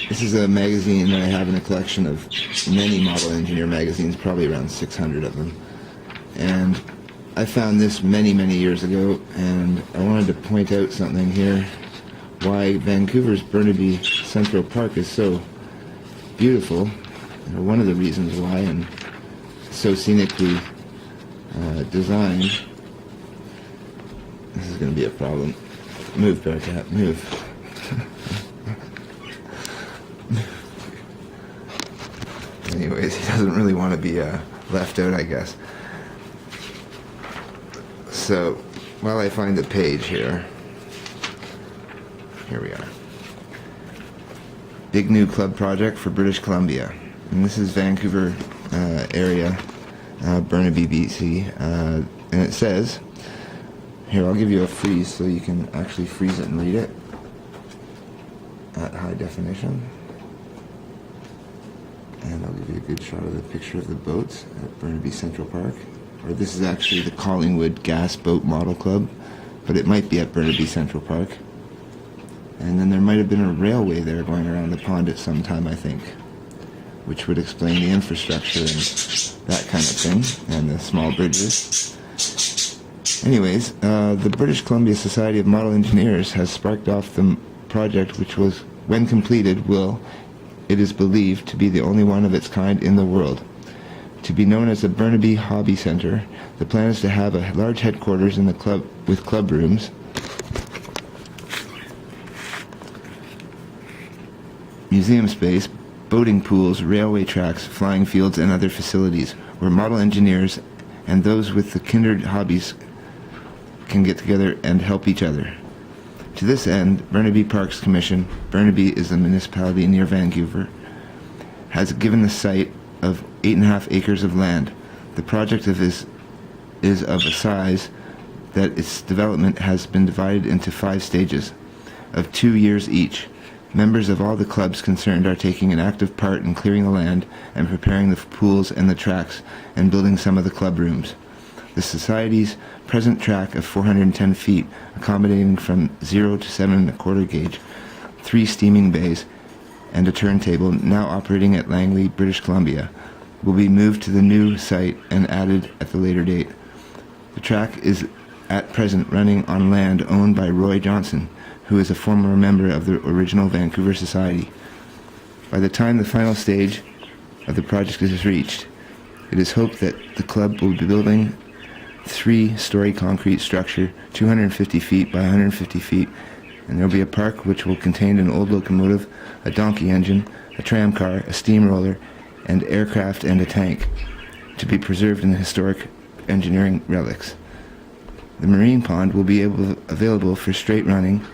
This is a magazine that I have in a collection of many model engineer magazines, probably around 600 of them. And I found this many, many years ago, and I wanted to point out something here, why Vancouver's Burnaby Central Park is so beautiful. One of the reasons why, and so scenically designed. This is going to be a problem. Move, Bearcat, move. Anyways, he doesn't really want to be left out, I guess. So, while I find the page here we are. Big new club project for British Columbia. And this is Vancouver area, Burnaby, BC. And it says, here, I'll give you a freeze so you can actually freeze it and read it at high definition. And I'll give you a good shot of the picture of the boats at Burnaby Central Park. Or this is actually the Collingwood Gas Boat Model Club, but it might be at Burnaby Central Park. And then there might have been a railway there going around the pond at some time, I think, which would explain the infrastructure and that kind of thing, and the small bridges. Anyways, the British Columbia Society of Model Engineers has sparked off the project, which was, when completed, it is believed to be the only one of its kind in the world. To be known as the Burnaby Hobby Centre, the plan is to have a large headquarters in the club with club rooms, museum space, boating pools, railway tracks, flying fields, and other facilities where model engineers and those with the kindred hobbies can get together and help each other. To this end, Burnaby Parks Commission, Burnaby is a municipality near Vancouver, has given the site of 8.5 acres of land. The project is of a size that its development has been divided into 5 stages of 2 years each. Members of all the clubs concerned are taking an active part in clearing the land and preparing the pools and the tracks and building some of the club rooms. The Society's present track of 410 feet, accommodating from 0 to 7.25 gauge, 3 steaming bays, and a turntable, now operating at Langley, British Columbia, will be moved to the new site and added at the later date. The track is at present running on land owned by Roy Johnson, who is a former member of the original Vancouver Society. By the time the final stage of the project is reached, it is hoped that the club will be building 3-story concrete structure, 250 feet by 150 feet, and there will be a park which will contain an old locomotive, a donkey engine, a tram car, a steamroller, and aircraft and a tank, to be preserved in the historic engineering relics. The marine pond will be available for straight running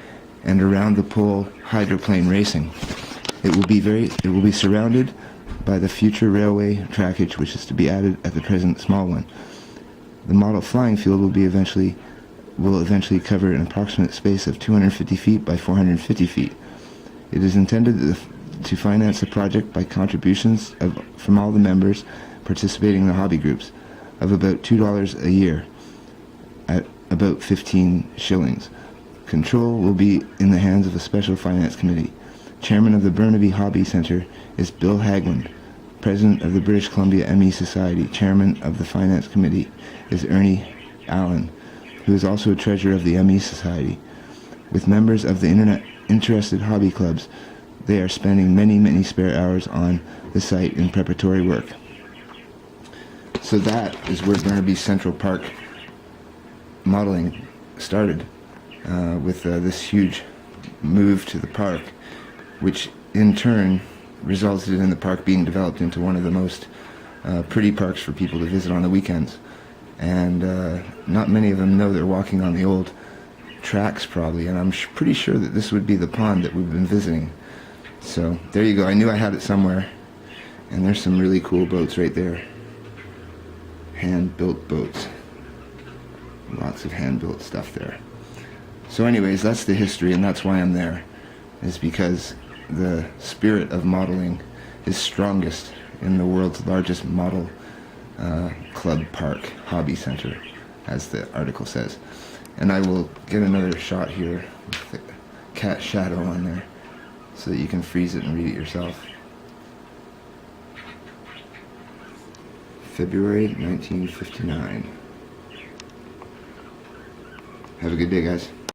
and around the pole hydroplane racing. It will be surrounded by the future railway trackage, which is to be added at the present small one. The model flying field will eventually cover an approximate space of 250 feet by 450 feet. It is intended to finance the project by contributions from all the members participating in the hobby groups of about $2 a year at about 15 shillings. Control will be in the hands of a special finance committee. Chairman of the Burnaby Hobby Centre is Bill Hagland. President of the British Columbia ME Society, Chairman of the Finance Committee is Ernie Allen, who is also a treasurer of the ME Society. With members of the interested hobby clubs, they are spending many, many spare hours on the site in preparatory work. So that is where Burnaby Central Park modeling started, with this huge move to the park, which in turn resulted in the park being developed into one of the most pretty parks for people to visit on the weekends. And not many of them know they're walking on the old tracks probably, and I'm pretty sure that this would be the pond that we've been visiting. So there you go. I knew I had it somewhere, and there's some really cool boats right there. Hand-built boats. Lots of hand-built stuff there. So anyways, that's the history, and that's why I'm there, is because the spirit of modeling is strongest in the world's largest model club park hobby center, as the article says. And I will get another shot here with the cat shadow on there. so that you can freeze it and read it yourself. February 1959. Have a good day, guys.